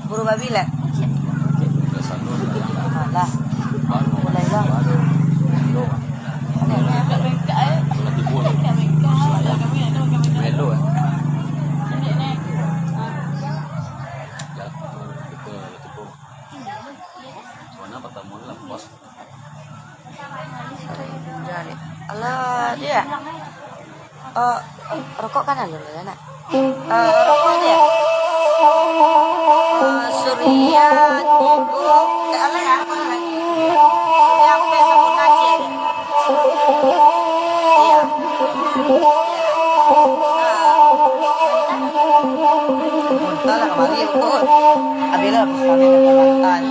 Puro babi lah. Alah, mulai lah. Melo Jadi, alah dia. Rokok kan ada lah nak. Rokok dia. Surya Tigo. Alah ya. Surya aku biasa pun aja. Iya. Alah kembali betul. Abila bersama dengan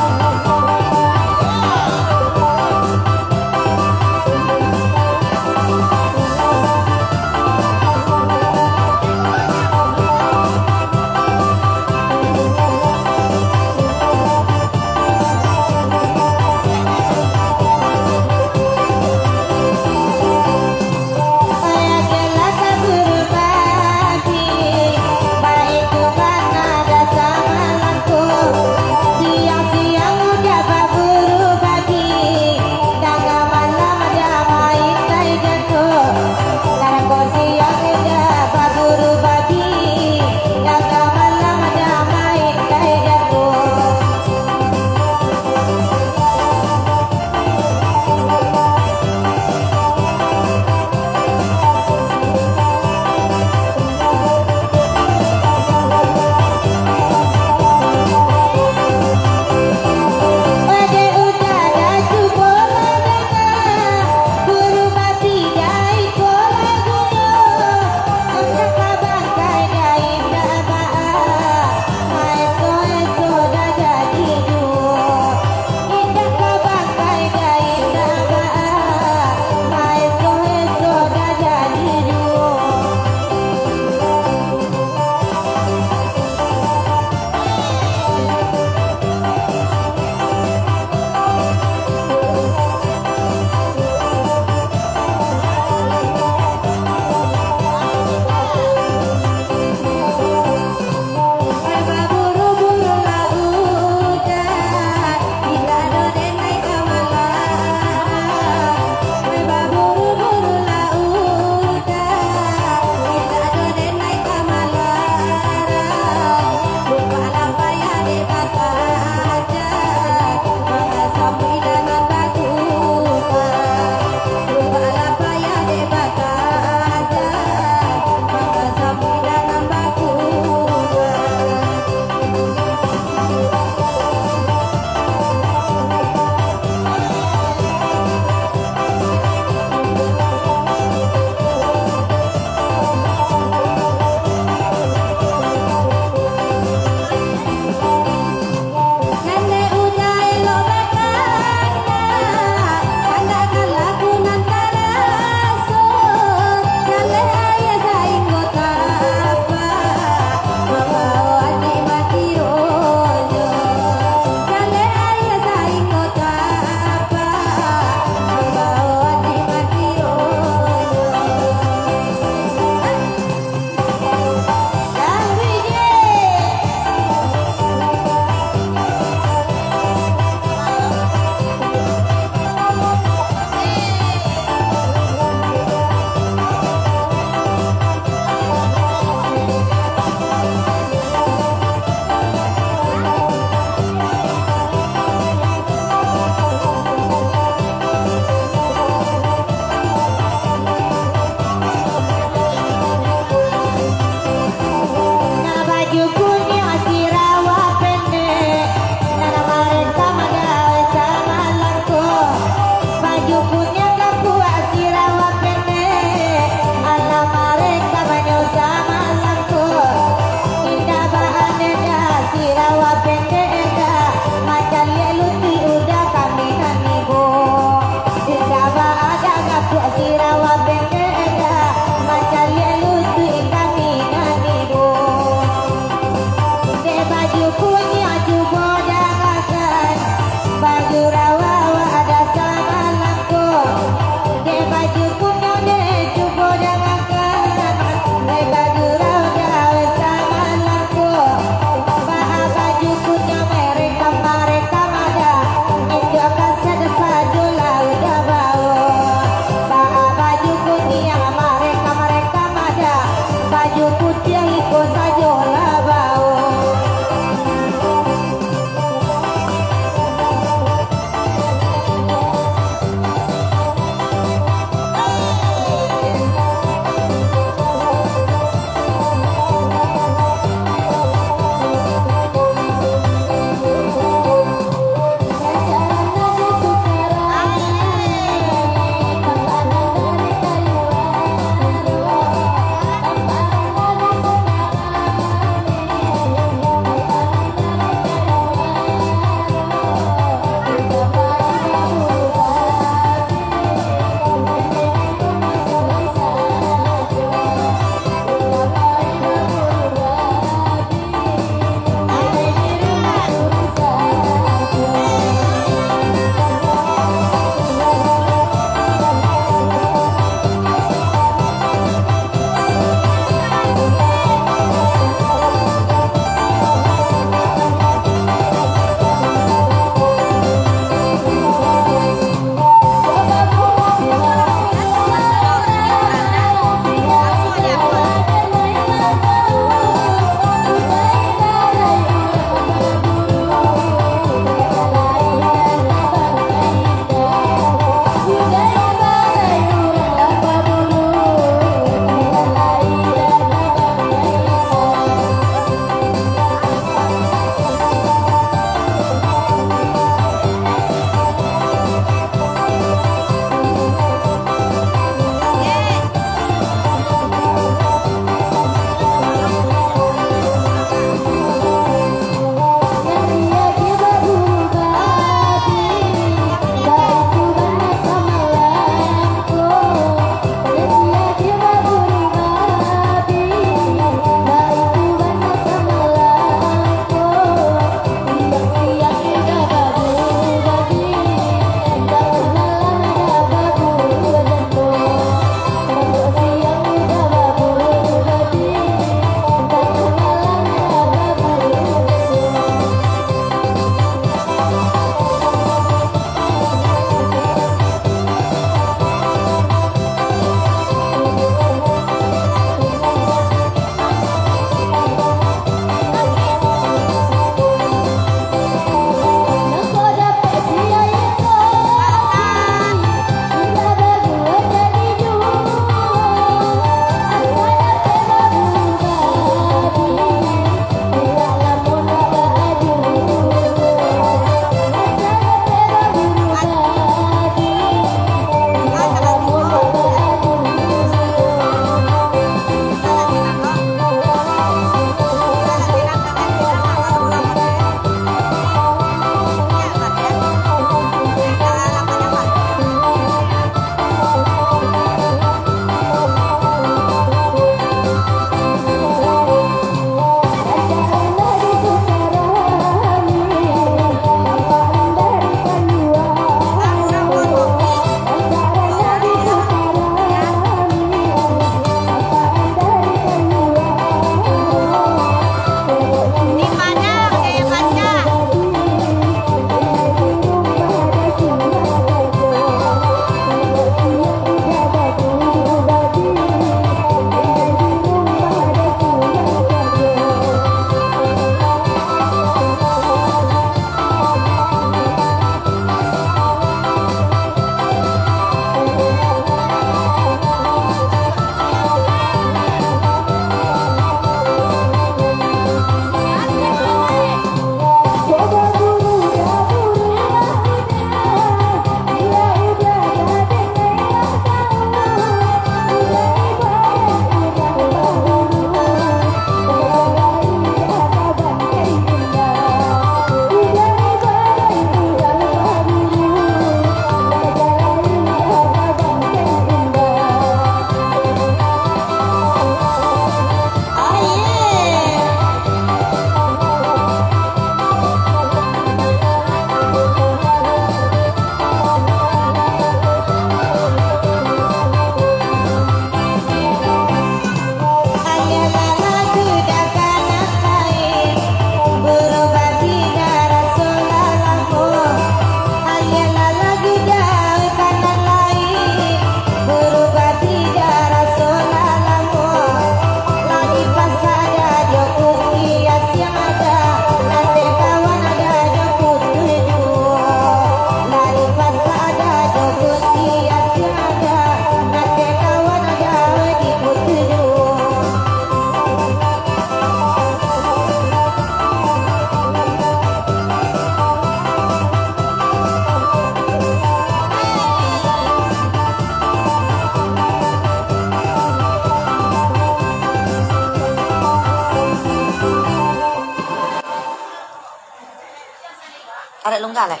Arek lunga lek.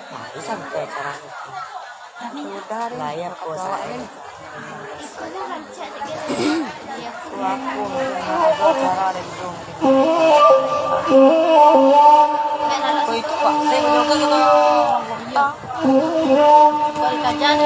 Nah, bisa sampai cara itu. Sudah layar kuasa ini. Aku cara itu. Oh itu Pak, saya menyoga kita ngomong. Kalau kajian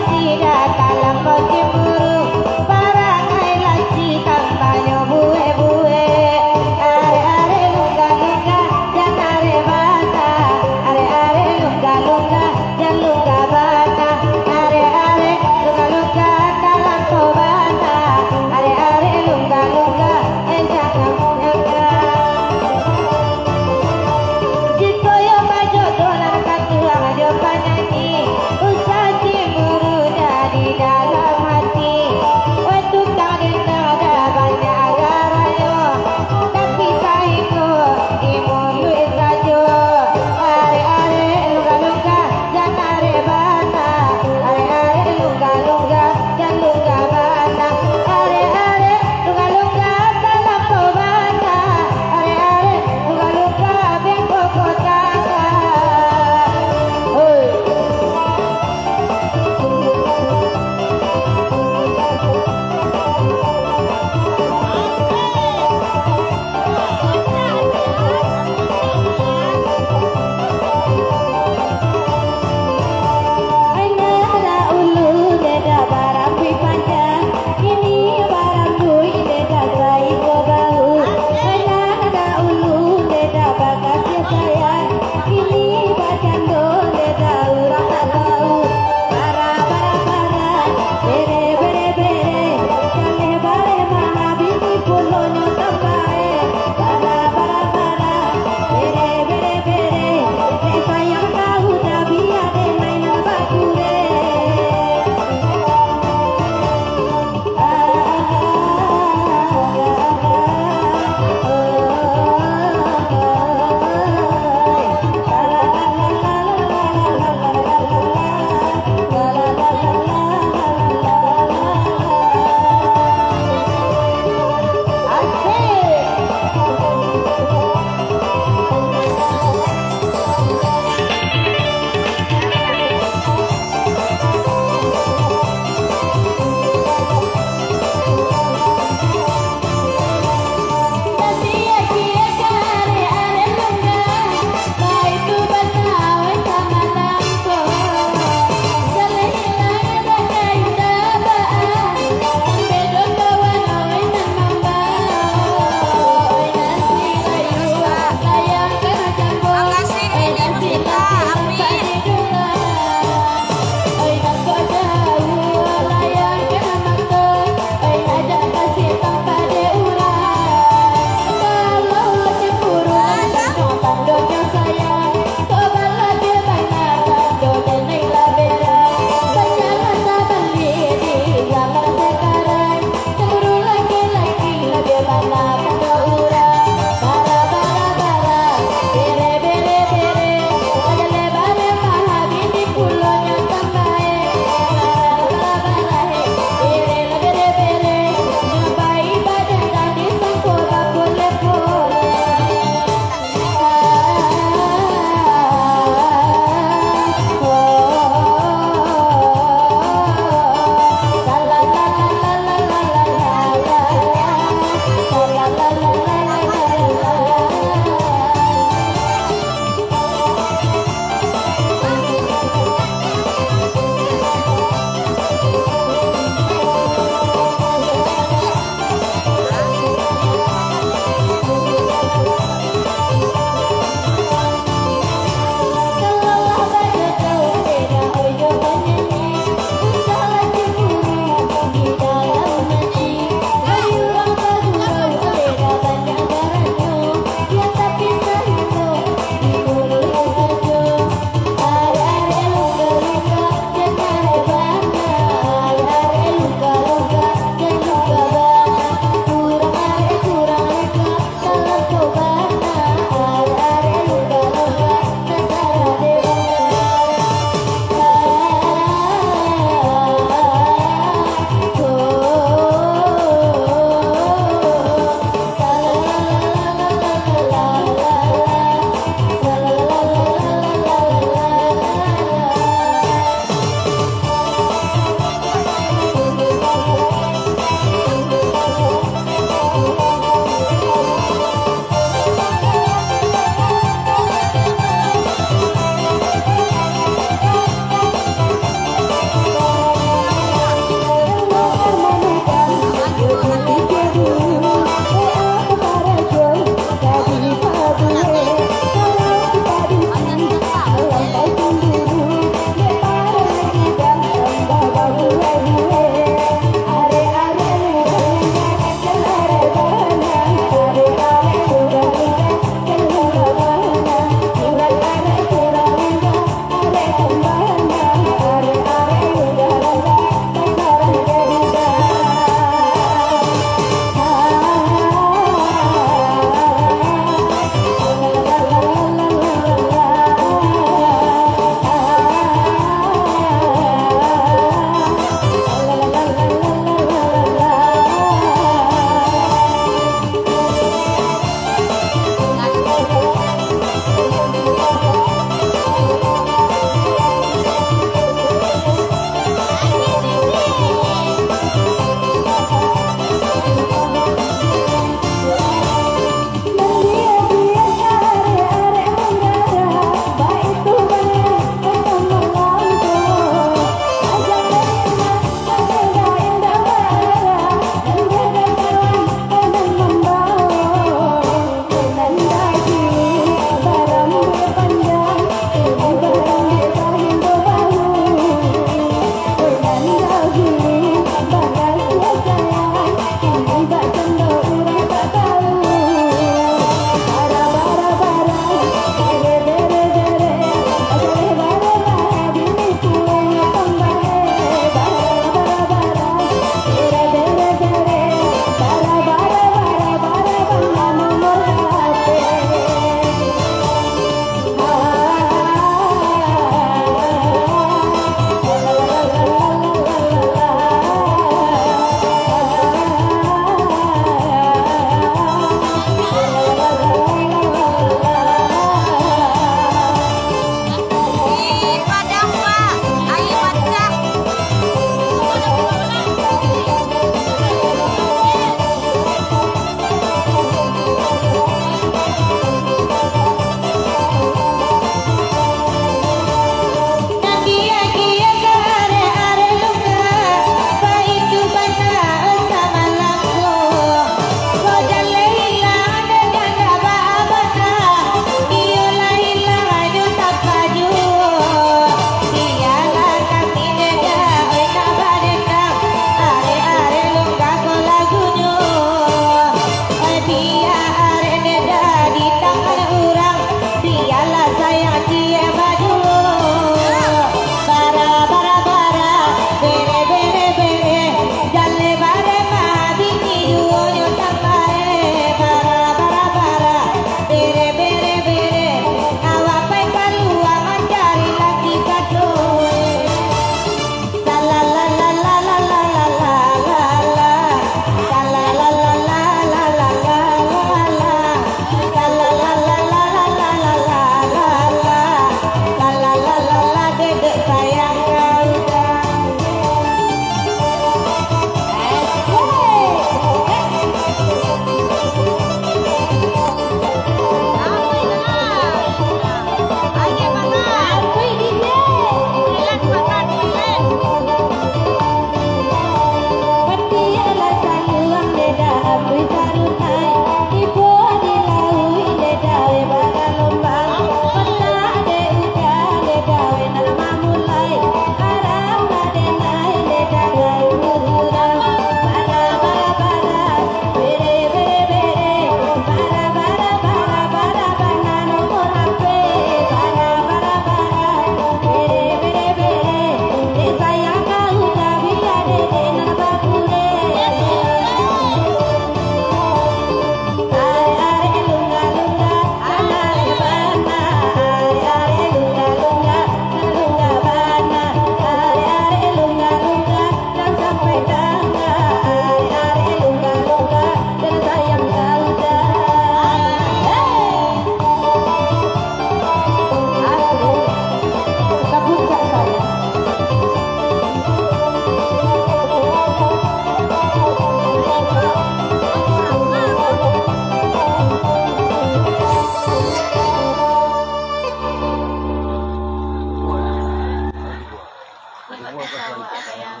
sama ada yang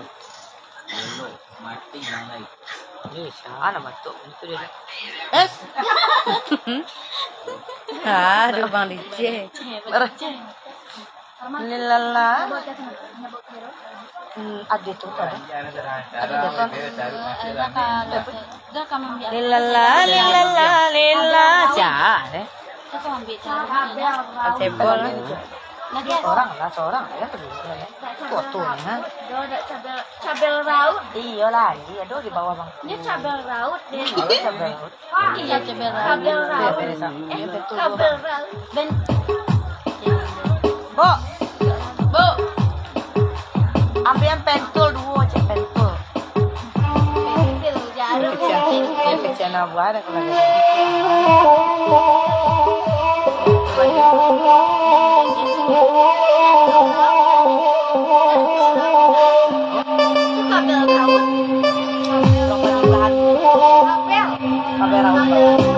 mati yang lain. Ini sana masuk itu dia. Aduh Bang DJ. Lilala. Ada tuh kan. Lilala, lilala, lilala. Siapa? Cebol. Orang lah, seorang ya fotonya. Cabel raut. Iya lah, iya do di bawah Bang. Ini cabel raut deh. Cabel. Iya cabel raut. Cabel raut. Betul. Cabel raut. Ben. Bo, Bu. ambil yang pentul dulu, cek pentul. Pensil jarum. Kecil buat kalau ada. Cabel raut. Cabel raut.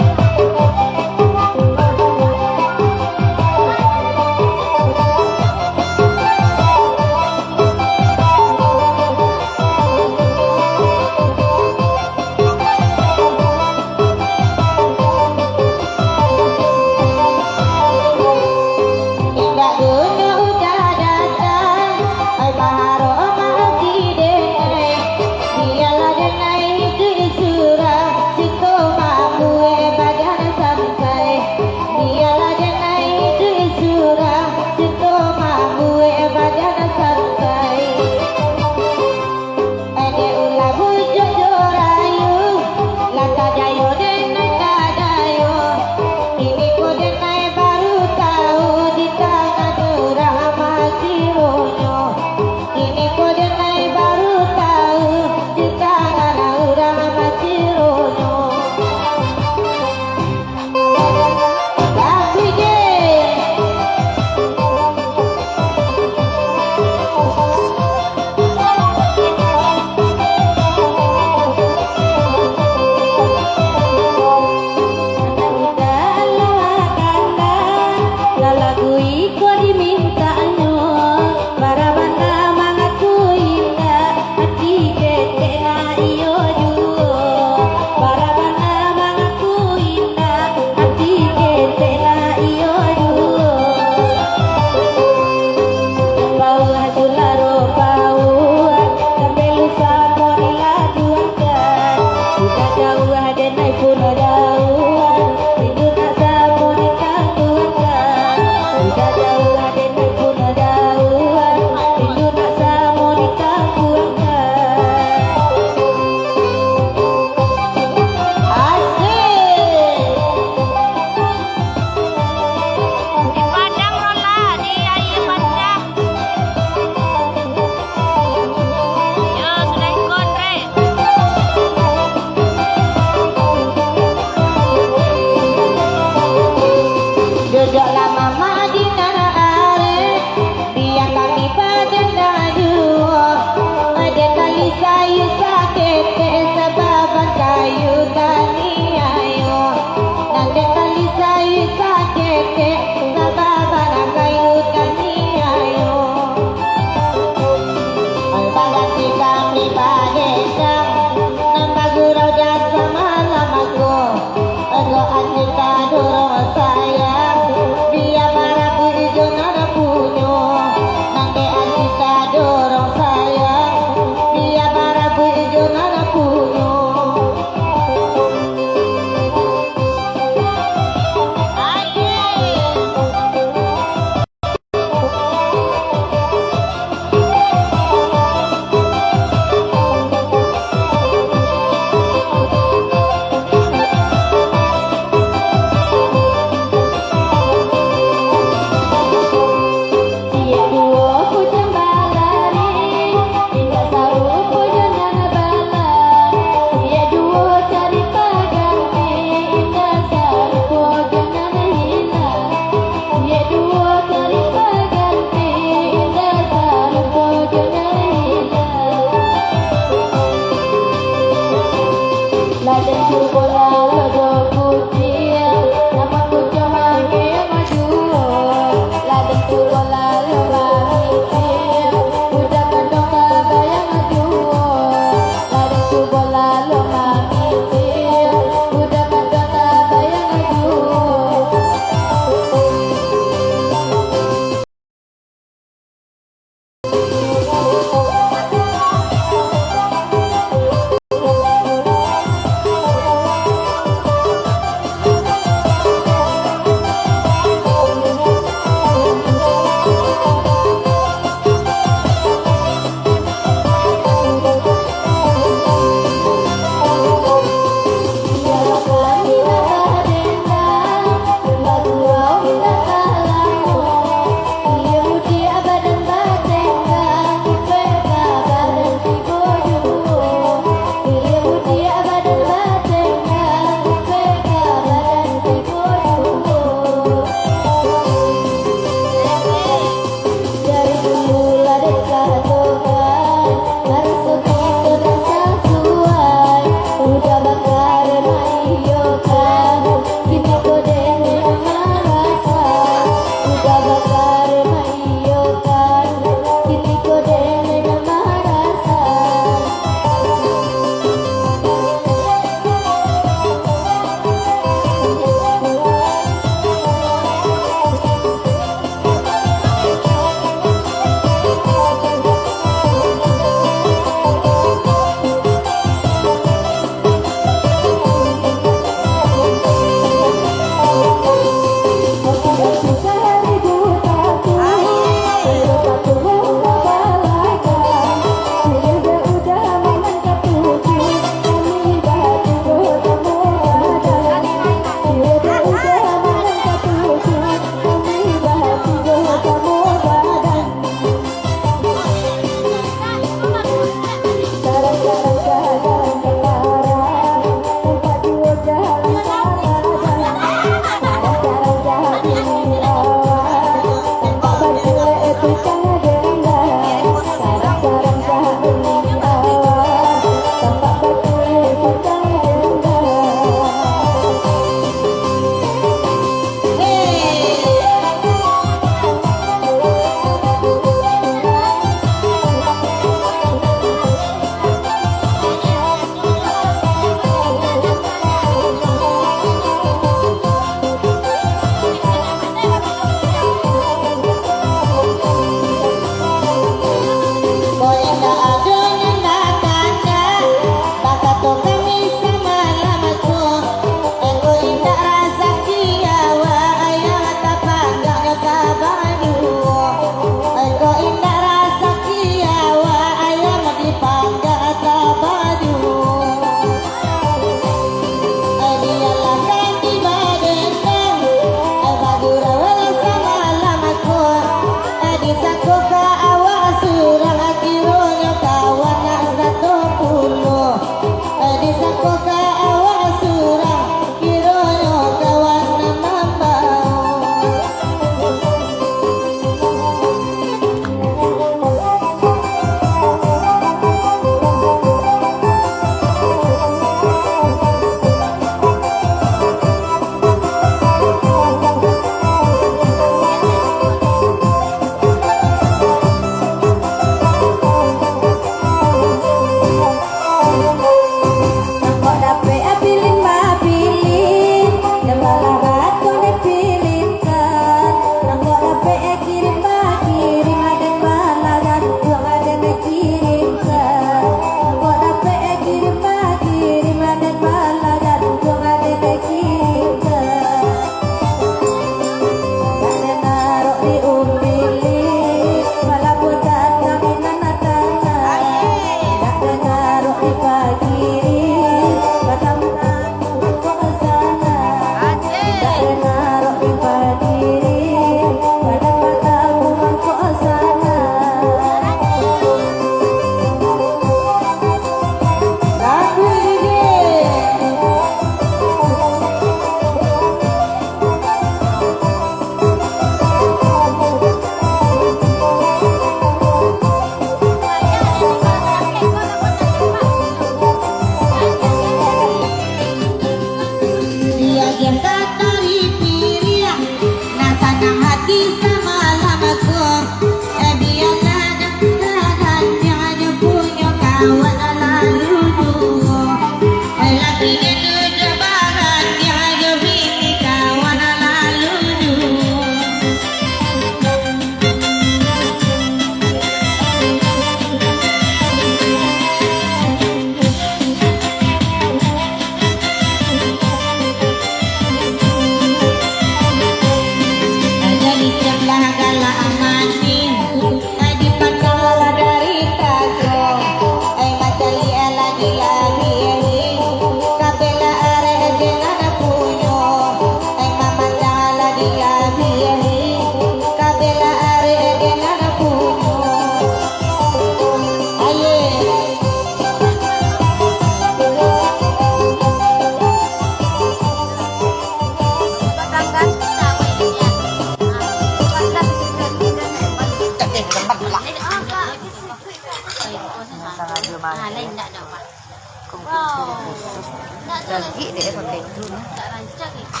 Lagi deh pakai itu. Tak rancang itu.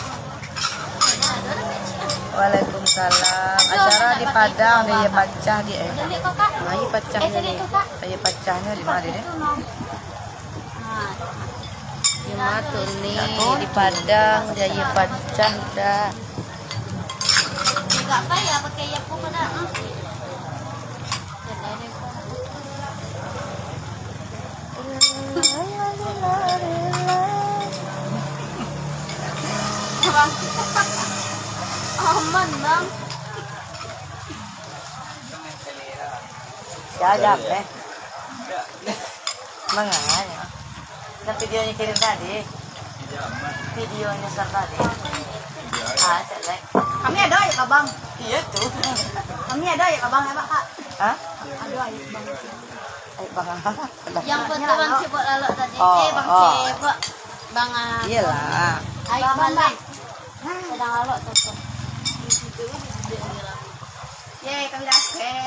Waalaikumsalam. Acara di Padang dia pecah di Jadi kakak. Ayo pecahnya jadi nih. kakak. Ayo pecahnya di mana deh? Nah, Cuma tuh nih di Padang dia pecah dah. enggak payah pakai ya pun pada. Bang. Aman bang. Siapa deh? Menganya. Dan videonya kirim tadi. Videonya tadi. Ah, selek. Kami ada ya Kak Bang. Iya tuh. Kami ada ya Kak Bang ya Pak Kak. Hah? Ada ya Bang. Ayo bang. Yang foto bang Cebok lalu tadi. Oh, Bang oh. Cebok. Bang Iyalah. Ayo balik. Sedang lalu tuh. Yeay, kami dake.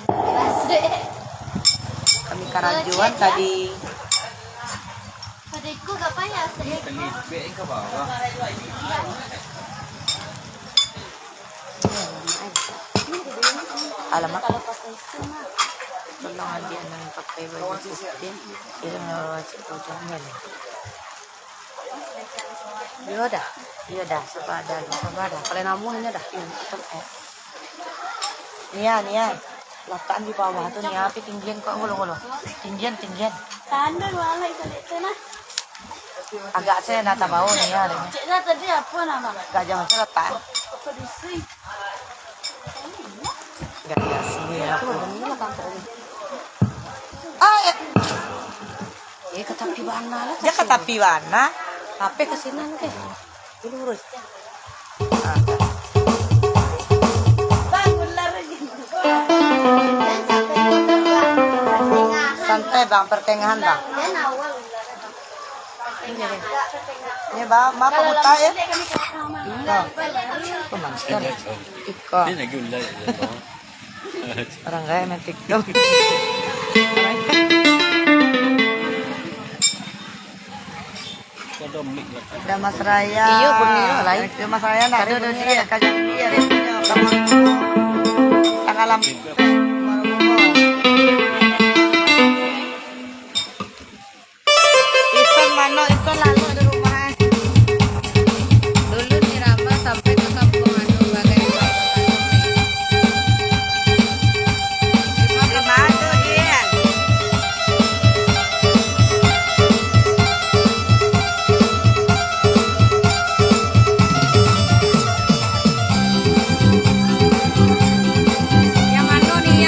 Asik. Kami karajuan tadi. Padiku gak payah sedih. Telipik ke bawah. Alamak. Kalau pakai itu mah. Tolong dia nang pakai baju putih. Dia nggak sebutnya nih. Dia dah sepada. Kalau namunya dah. Nia. Lakaan di bawah tuh nih api tinggian kok ngolo. Tinggian. Tanda wala itu nah. Agak saya nata bau nih ya. Ciknya tadi apa nama? Gajah masih lepas. Pedisi. Gajah sini aku. Ke tepi mana lah? Dia ke tepi mana? Tapi ke sini ke. Lurus. Santai bang, pertengahan bang. Dan awal. Ini bang, apa buta ya? Nah, Pemancar. Iko. Ini lagi ulai. Orang kaya main TikTok. Ada mic lah. Ada Mas Raya. Iya, bener, lain. Itu Mas Raya nak ada dia kajang dia punya tanggal alam. Ison mana? Ison lalu ada rumah. Dulu nih Rama sampai ke kampung anu bagai Di mana dia? yang mana nih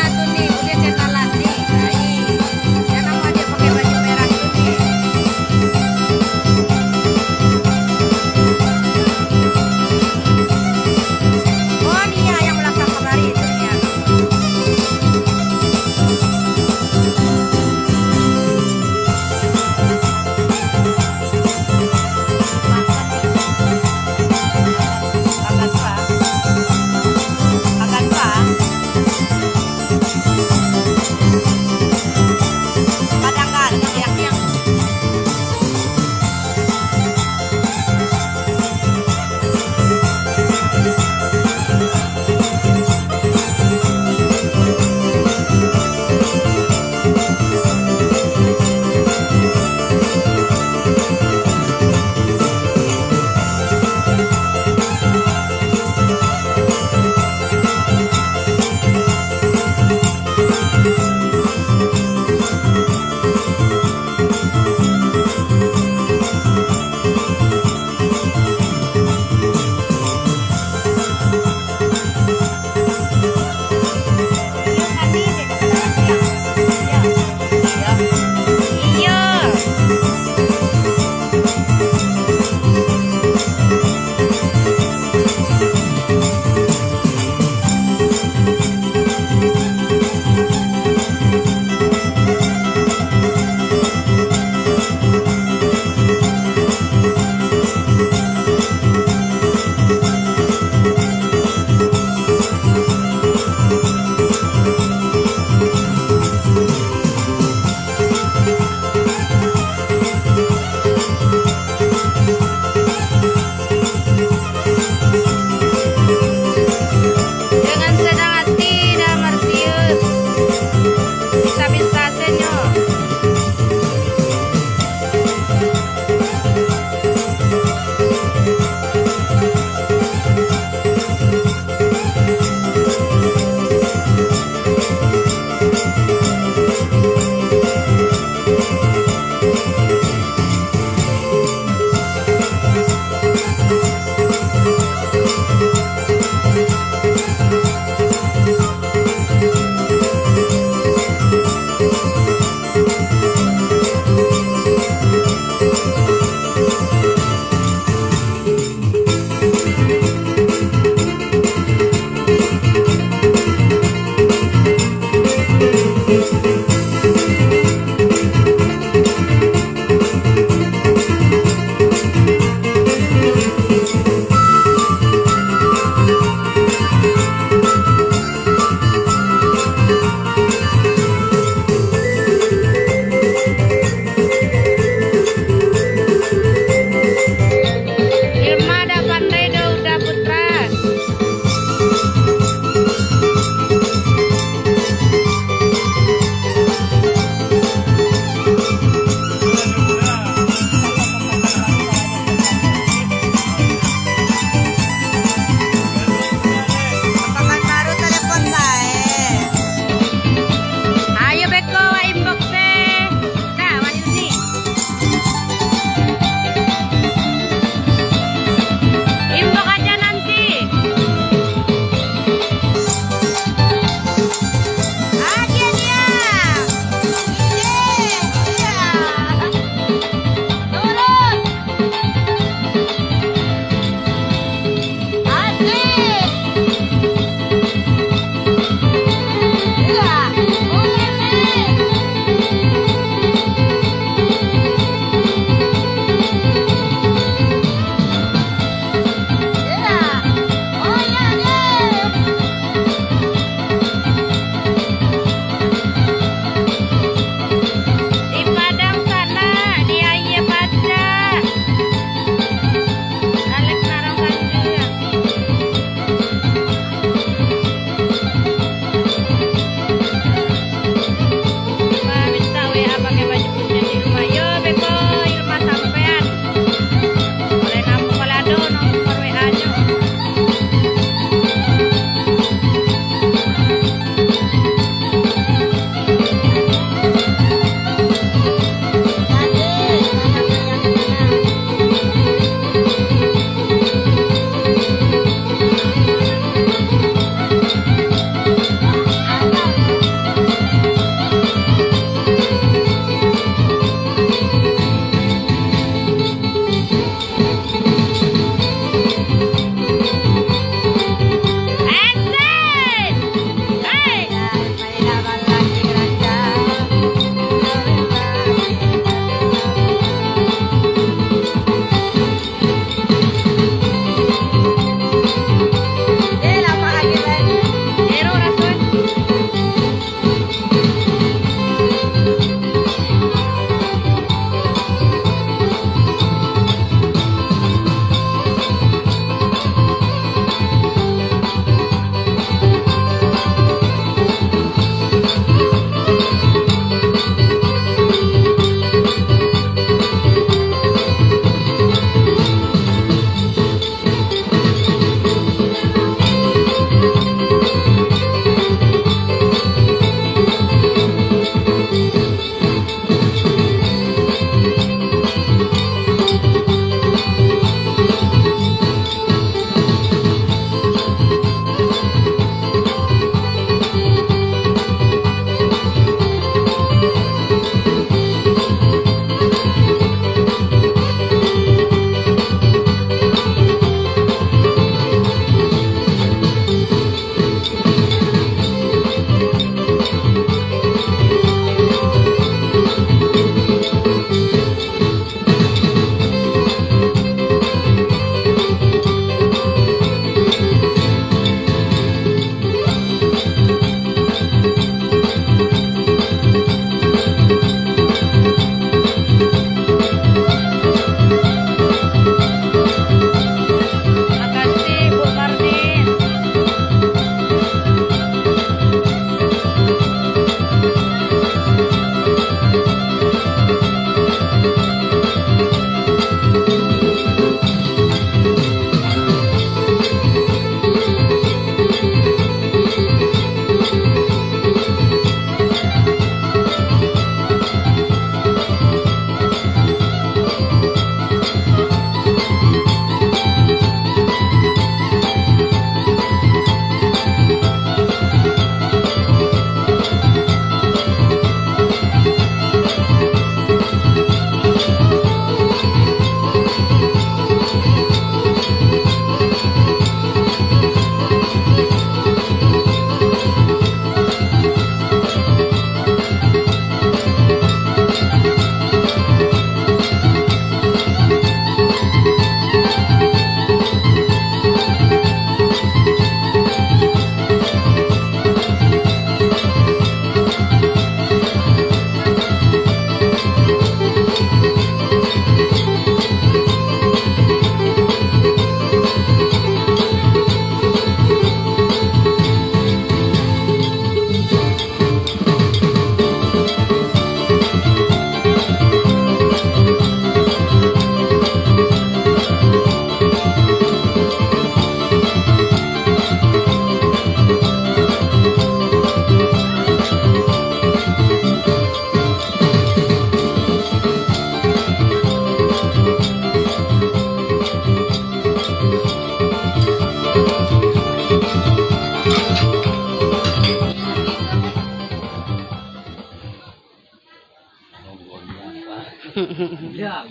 Udah.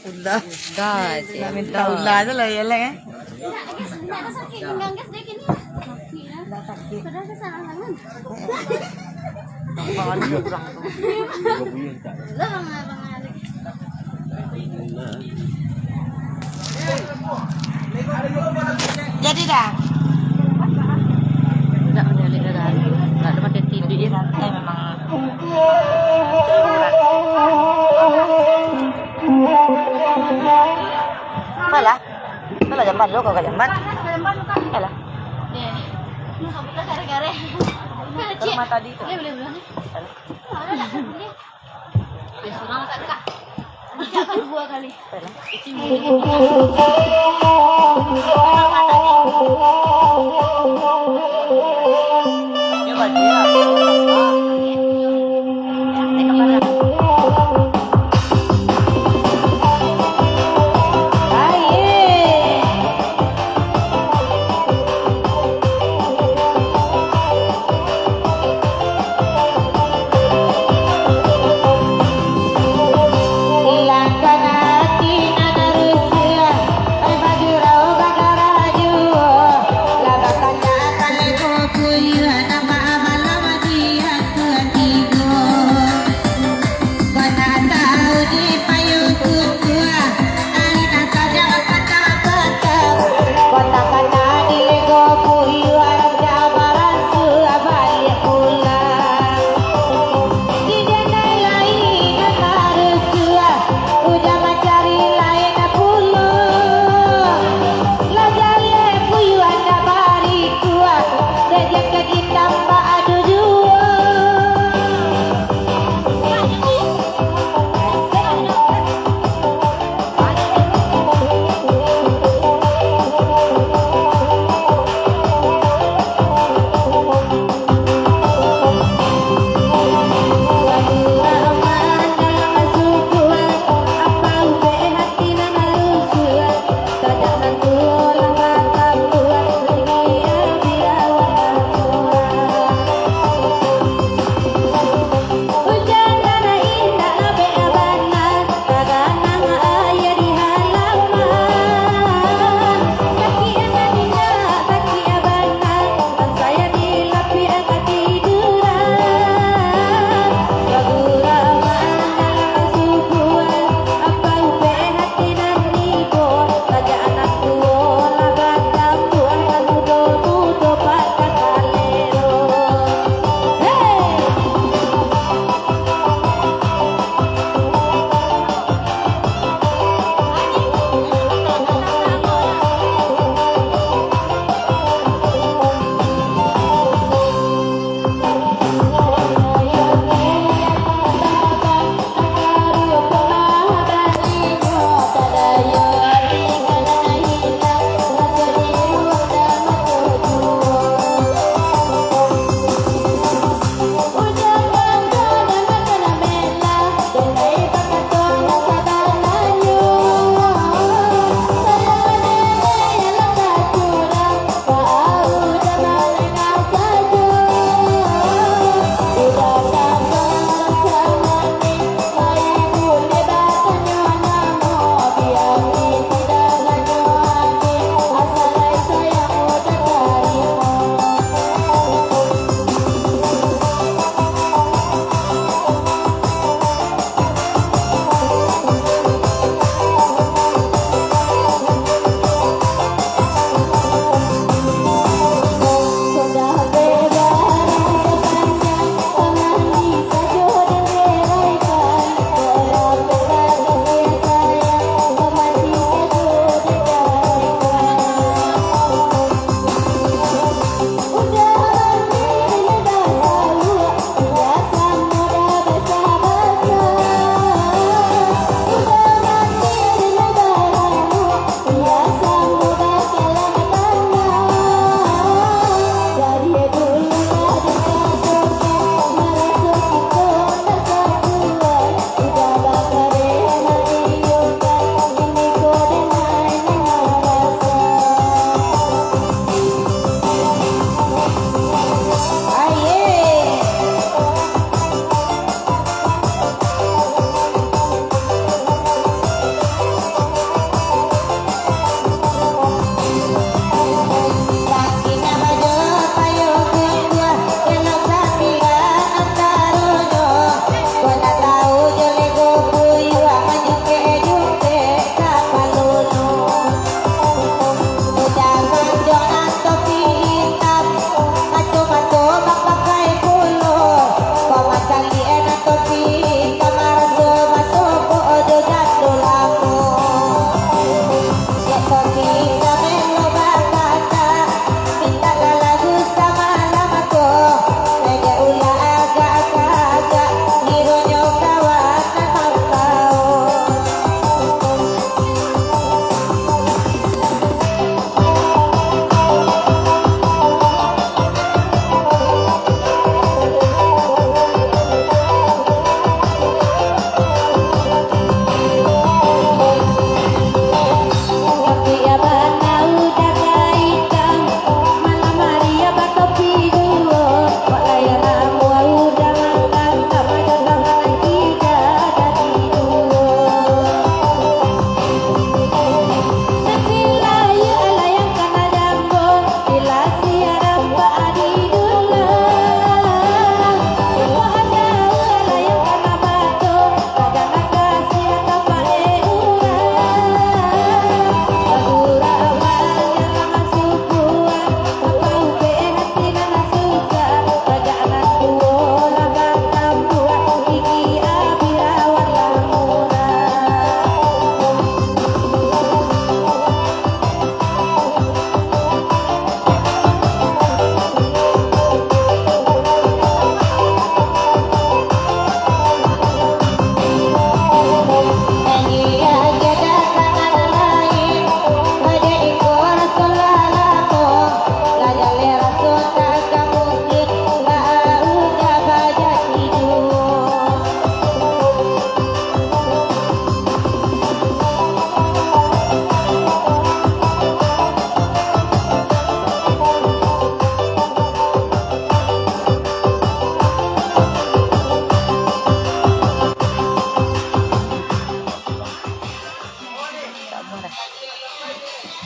Udah, Minta udah aja lah ya lah ya. Jadi dah. Enggak ada lihat. Enggak ada pakai TV memang. Salah. Salah jamban lo kau jamban. Salah. Rumah tadi itu. Coba dia.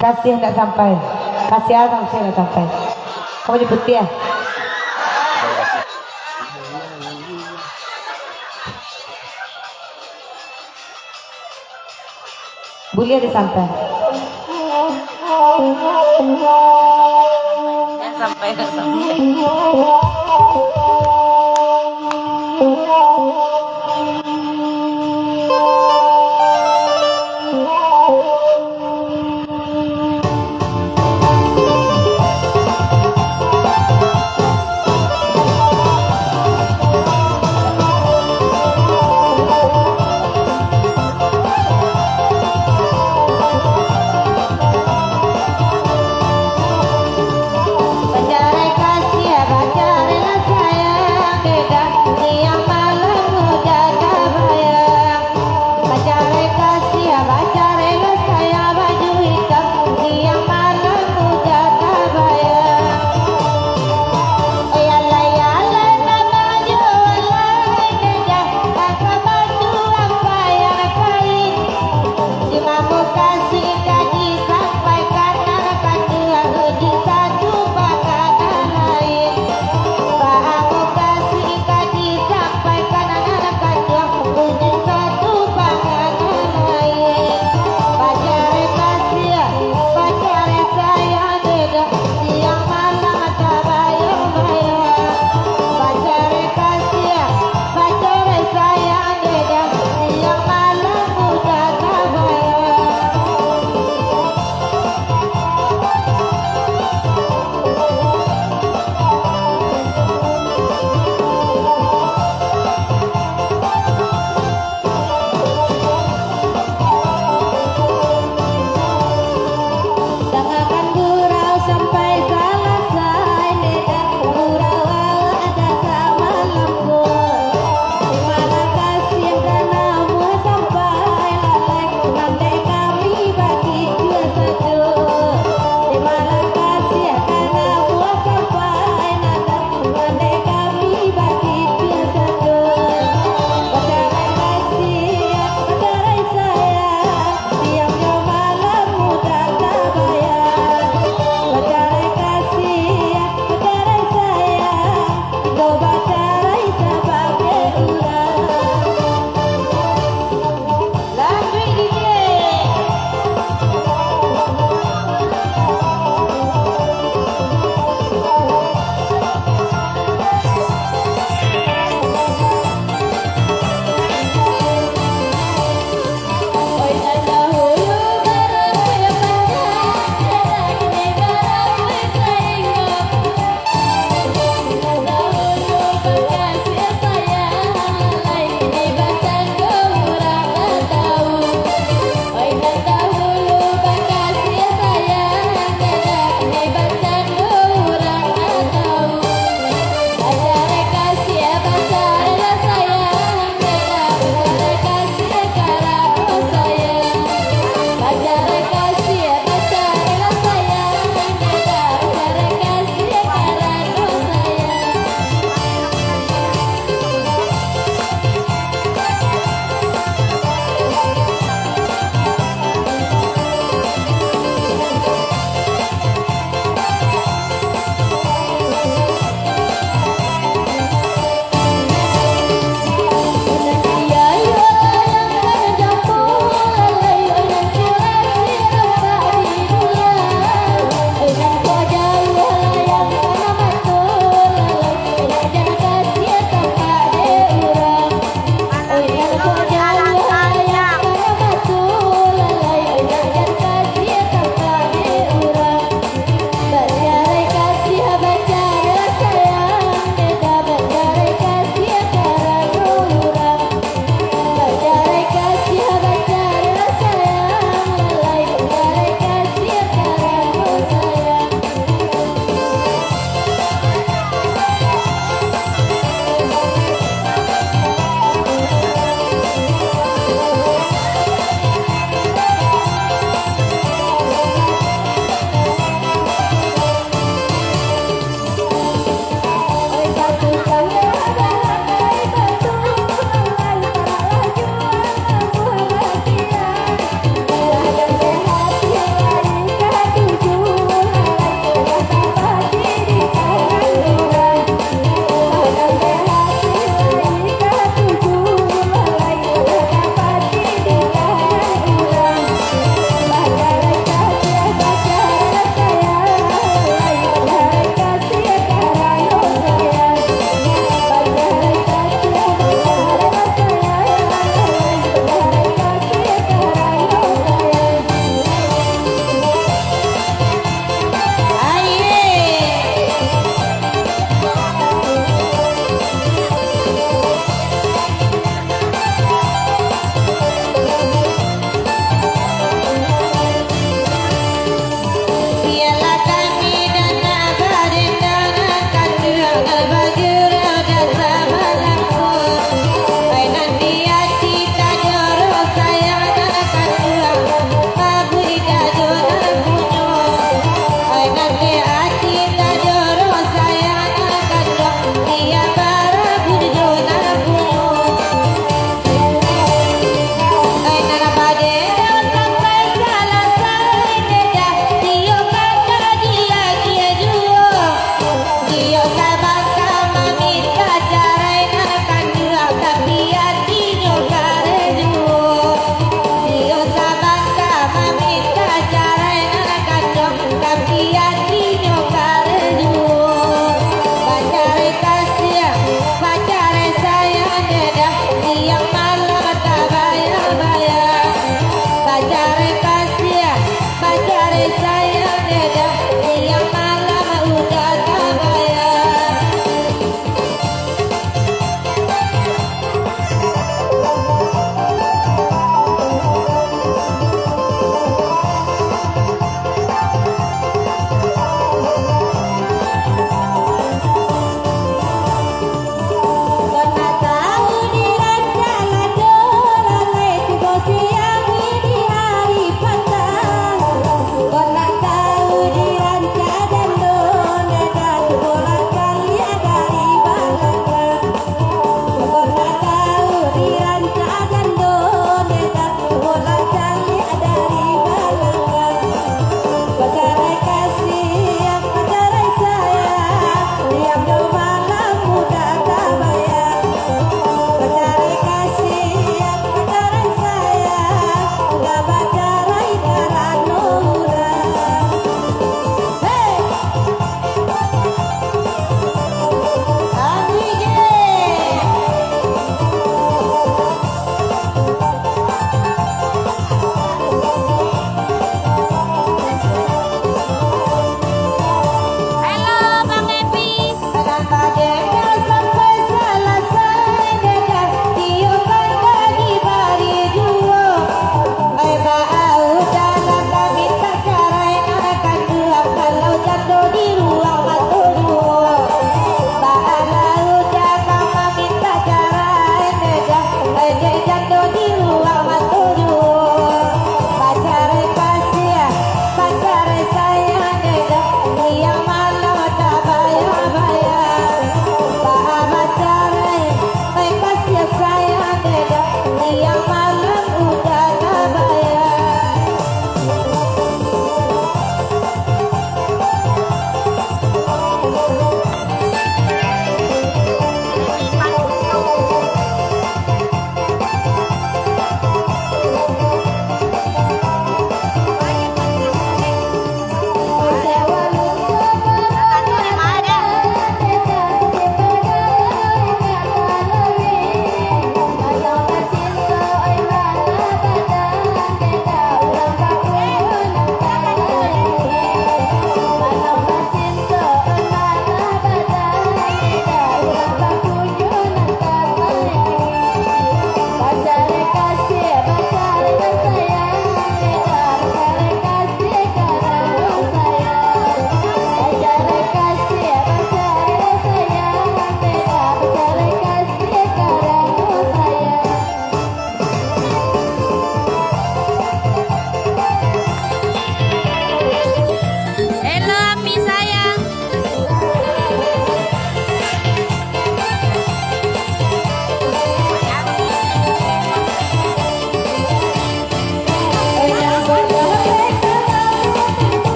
Kasih nggak sampai. Kasih Adam saya nggak sampai. Kamu nyebut dia. Bulia disampai. Yang sampai nggak sampai. Pacarai kasih, pacarai lah saya.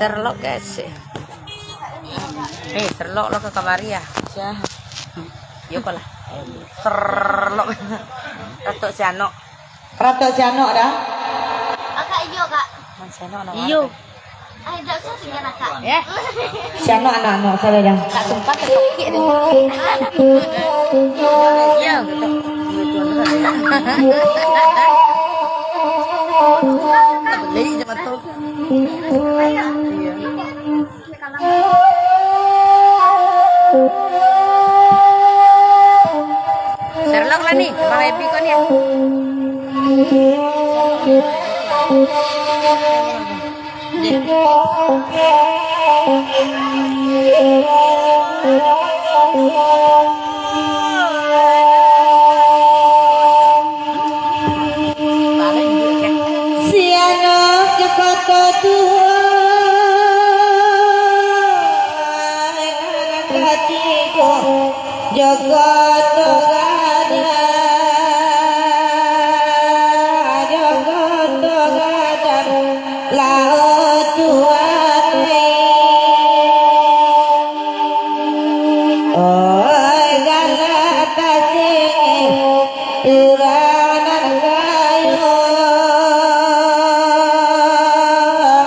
Sherlock guys. Sherlock lo ke kamar ya. Yo pala. Sherlock. Ratu Siano. Ratu Siano dah. Kakak iyo kak. Man Siano nama. Iyo. Ay, dak sa tinggal kak. Ya. Siano anak-anak saya dah. Tak sempat ke toki deh. Iya, gitu. Beli cepat tuh. Iya. Sherlock lah nih, Bang Ebi kan ya. Siano Jakarta Tuhan hatiku Jakarta gada Jakarta gada laut Tuhan oh galata sing iranan kayu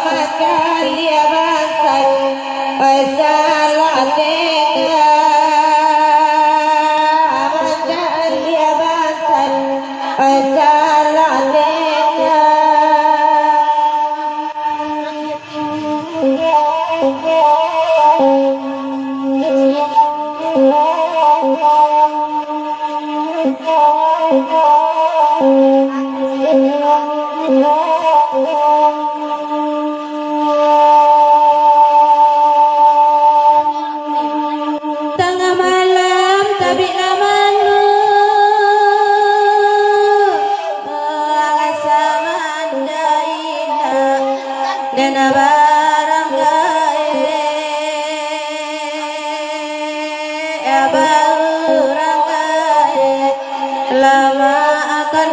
makan dia basah salah tega makan dia basah salah tega Tengah malam tapi namanya sama indah dan barang kaya barang kaya lama akan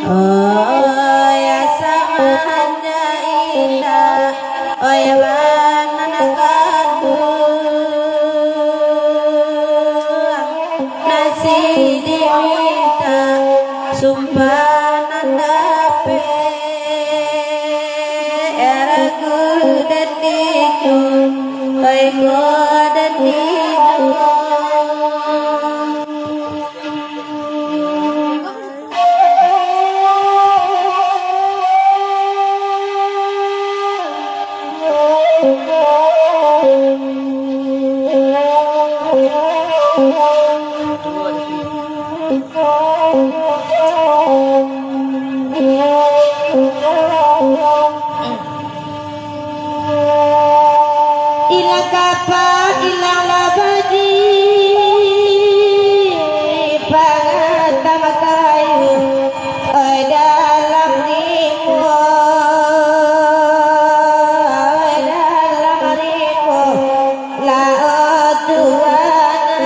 oh ya sama indah oh ya nasi diminta sumpah nandape eraku dan dino baikku dan dino ilang kapal ilang labadi pangatama kayu dalam rimbo laut Tuhan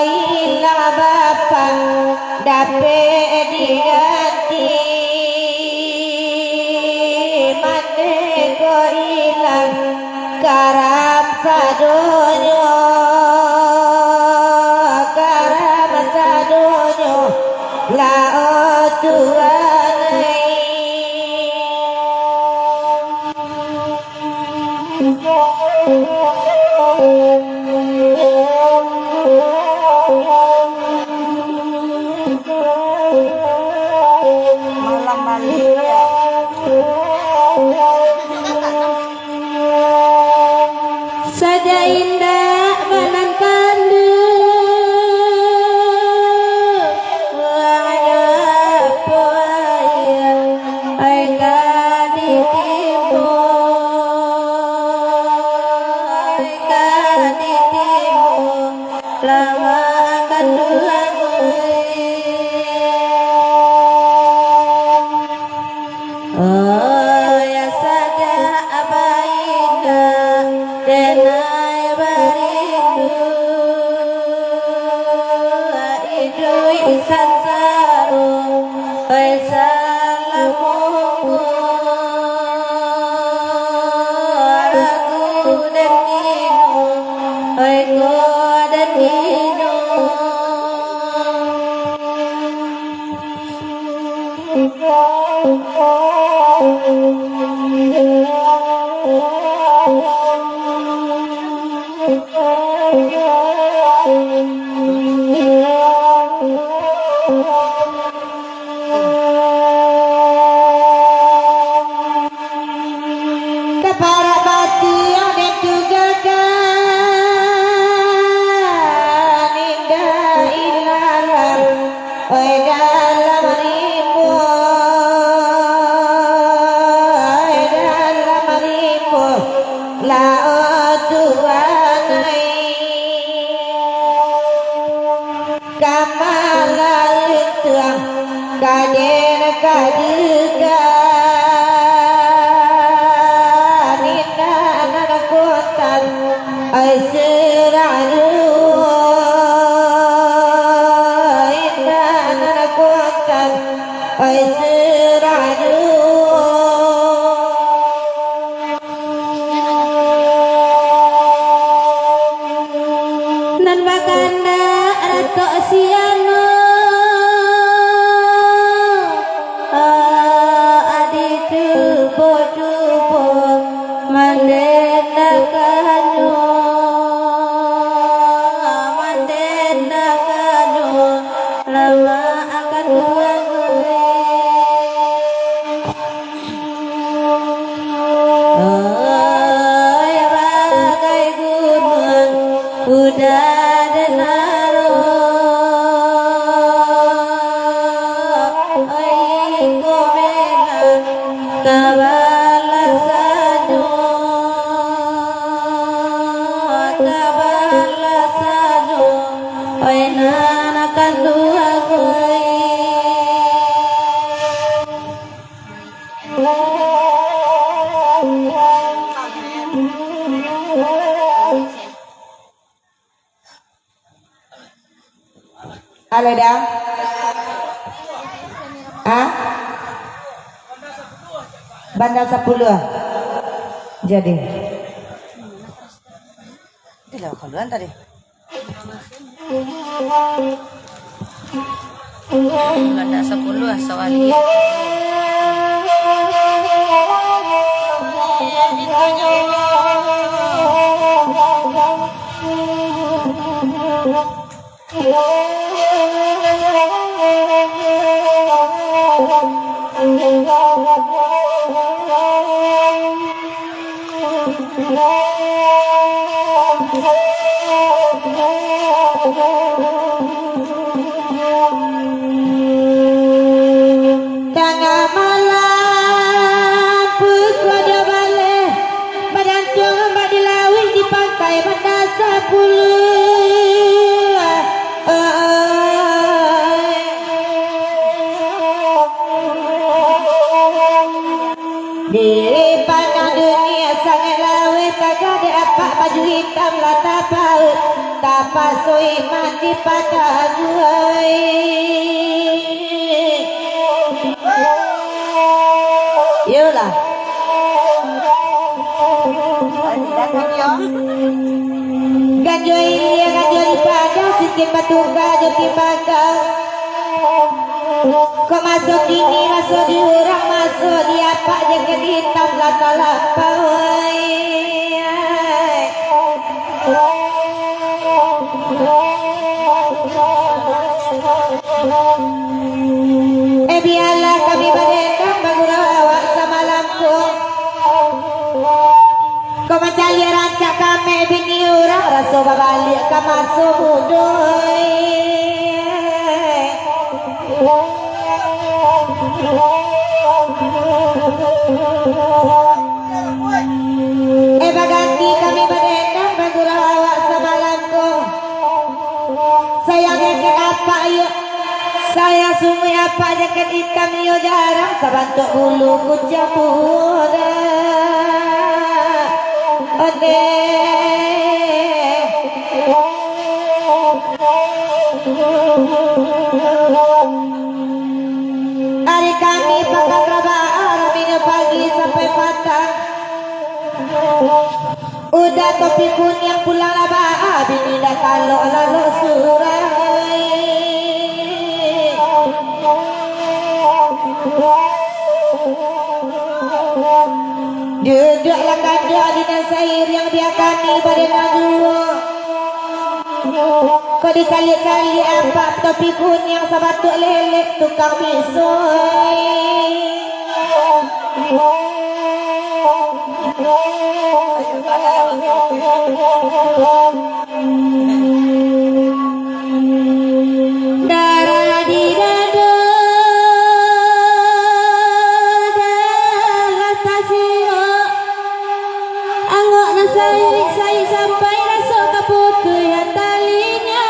ilang bapa dapat diganti maneko ilang karab sadonyo laut Tuhan malam balik ya saja indah menangkan lama akan Para bati ada juga kan indah ilalam oi dalam rimbo oi dalam rimbo la otuanai kamalah tuang kader kaduga nan bakanda rato siano aditu bojubo mandena kanyo lama akan gue oh ya bagai gunung udah denaro oi komena kabalasanyo oi nana kandua gue halo dah ah bandar 10 jadi Tidak keluar tadi. Ada 10 sawali. Tengah malam pukul balik badan coba dilawih di pantai Bandar 10 di pandang dunia sangat lawih tak ada apa baju hitam lata paut tapasui mati pada gue yolah ganjo iya ganjo di padang sikit batu ganjo di padang kau masuk ini masuk di orang masuk di apa jaket hitam lata-lata biarlah kami berdendam bergurau awak semalamku kau mencari rancak kami bini orang rasa balik ke masuk hudoi baganti kami berdendam bergurau awak semalamku sayang jaket apa yuk saya sungguh apa jaket hitam yo jarang sabantuk bulu kucapur ode hari kami pakai kerabaan minggu pagi sampai petang udah topi kuning pulang labah bini dah kalau lalu surah adina sair yang diakani pada nagua. Kau dikali-kali apa topi kun yang sabatuk lelek tukang misoi. Darah di dada rasa siro angok nasai sampai rasa kaputu ya talinya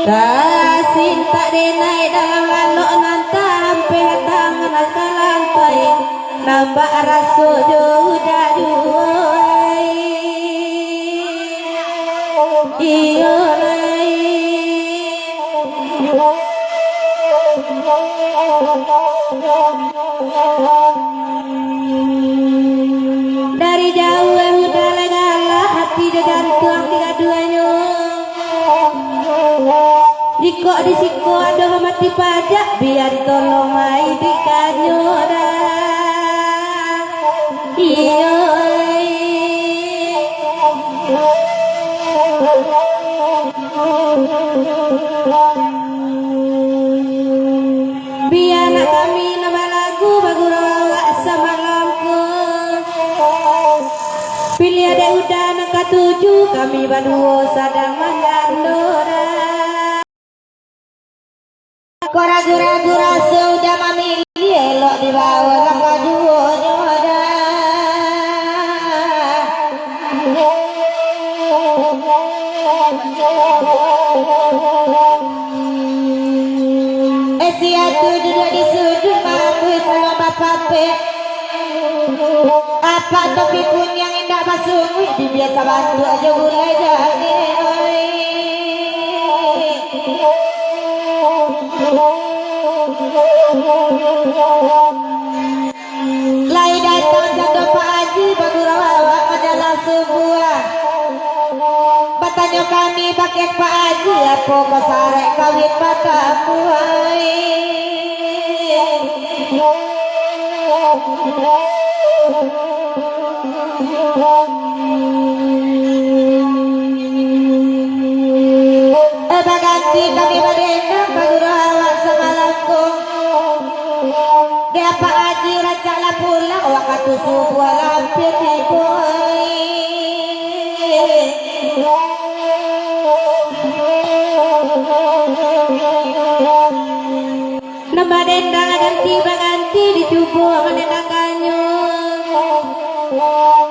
Tasin tak denai dalam lalok nanta hampir tangan atas lantai nampak rasu juda juai iyo rai dari jauh udah legala hati jantung tiga duanya Diko di siko ada mati pajak biar tolong mai di kanyora iyo biar kami nama lagu bagurawa sama lampu pilih ada udah nak tujuh kami berdua sadang mandandora Kau ragu-ragu rasa udah memilih elok di bawah langkah dua nyoda siatu duduk di sudut mampu sama bapak pe apa topi pun yang indah masuk di biasa bantu aja mulai jadi Lai datang jatuh Pak Haji Bagurawa adalah sebuah Bertanya kami pakai Pak Haji Apa kau sarek kawin batamu Baganti kami berdendam Bagurawa sama langkung Dia Pak Haji racaklah pulang waktu subuh lampir di boy Nama dendang ganti dicubuh menenangkannya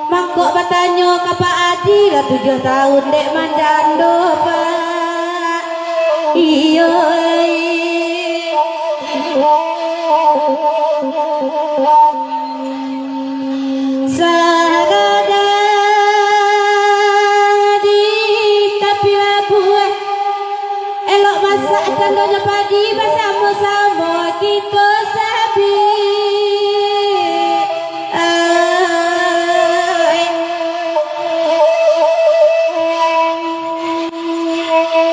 Mangkok bertanya ke Pak Haji lah 7 tahun dek mandando Pak Iyo Sagadadi tapi labuan elok masak tandonya padi bersama-sama kita sabi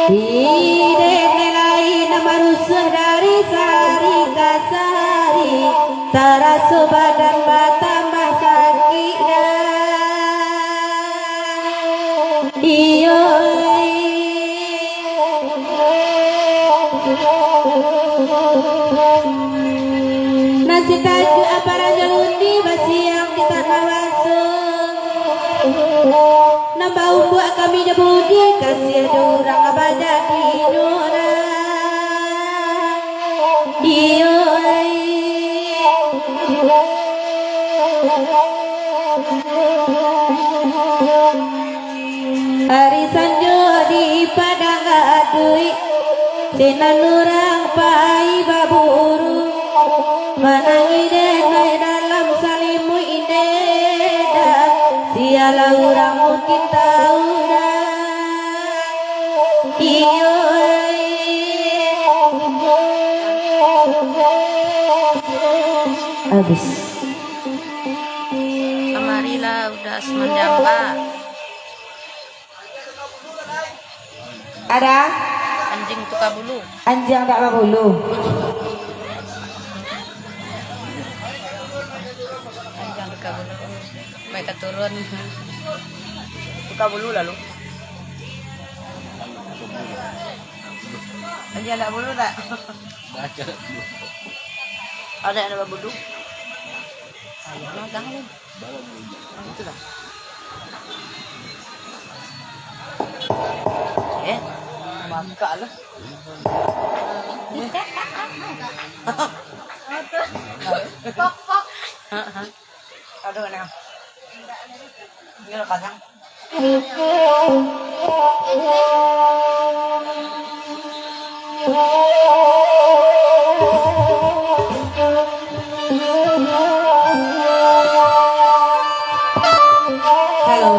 Hidek lain nama rusuh dari sari ke sari Terasa badan bertambah sakit Iyo Nasi tajuk apa raja undi masih yang kita nawasuh Nambah buat kami jebudi kasih ada orang abada di nora Iyo Hari sanjo di padang adui Sinan orang pai baburu Menangi denai dalam salimu ineda Sialah orang mungkin tahu dah Iyo Habis Kemarilah udah semendamba Ada? Anjing tukar bulu. Anjing tak berbulu. Anjing tukar bulu. Mereka turun. Tukar bulu lalu. Anjing ada bulu tak? Baca dulu. Ada yang ada bulu. Ayo, jangan. Bawa dulu. Itu lah. Bangka lah. Aduh, enak. Ini lo kacang. Halo.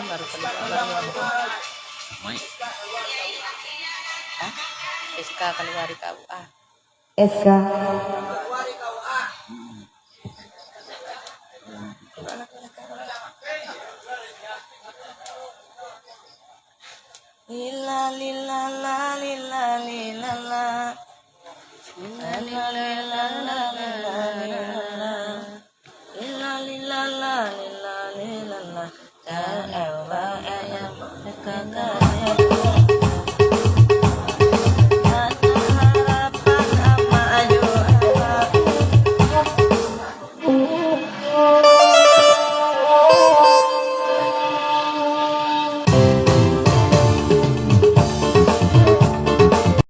baru baru. Mai. Hah? SK Kaliwari KUA. SK. Lila lila la lila lila la. La lila la la la.